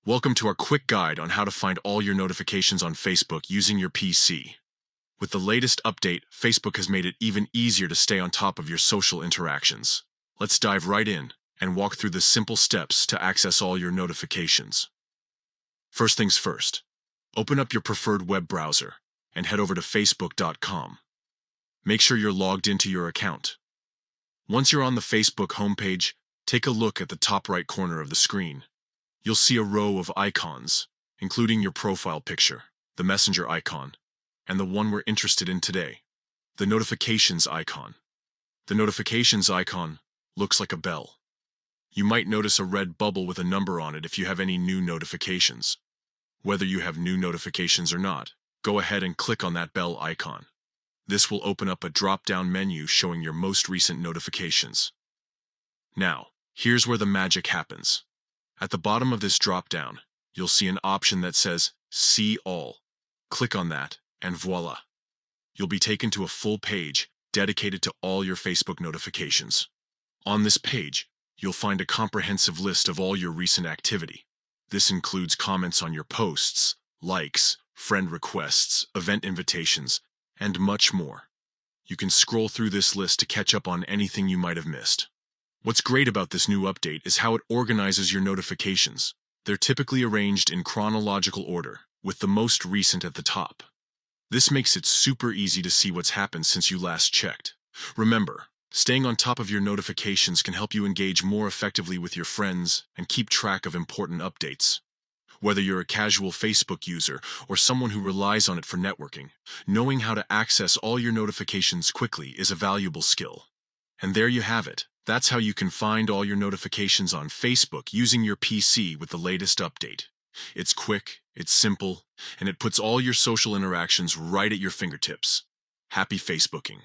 Welcome to our quick guide on how to find all your notifications on Facebook using your PC. With the latest update, Facebook has made it even easier to stay on top of your social interactions. Let's dive right in and walk through the simple steps to access all your notifications. First things first, open up your preferred web browser and head over to facebook.com. Make sure you're logged into your account. Once you're on the Facebook homepage, take a look at the top right corner of the screen. You'll see a row of icons, including your profile picture, the messenger icon, and the one we're interested in today, the notifications icon. The notifications icon looks like a bell. You might notice a red bubble with a number on it if you have any new notifications. Whether you have new notifications or not, go ahead and click on that bell icon. This will open up a drop-down menu showing your most recent notifications. Now, here's where the magic happens. At the bottom of this drop-down, you'll see an option that says See All. Click on that, and voila! You'll be taken to a full page dedicated to all your Facebook notifications. On this page, you'll find a comprehensive list of all your recent activity. This includes comments on your posts, likes, friend requests, event invitations, and much more. You can scroll through this list to catch up on anything you might have missed. What's great about this new update is how it organizes your notifications. They're typically arranged in chronological order, with the most recent at the top. This makes it super easy to see what's happened since you last checked. Remember, staying on top of your notifications can help you engage more effectively with your friends and keep track of important updates. Whether you're a casual Facebook user or someone who relies on it for networking, knowing how to access all your notifications quickly is a valuable skill. And there you have it. That's how you can find all your notifications on Facebook using your PC with the latest update. It's quick, it's simple, and it puts all your social interactions right at your fingertips. Happy Facebooking!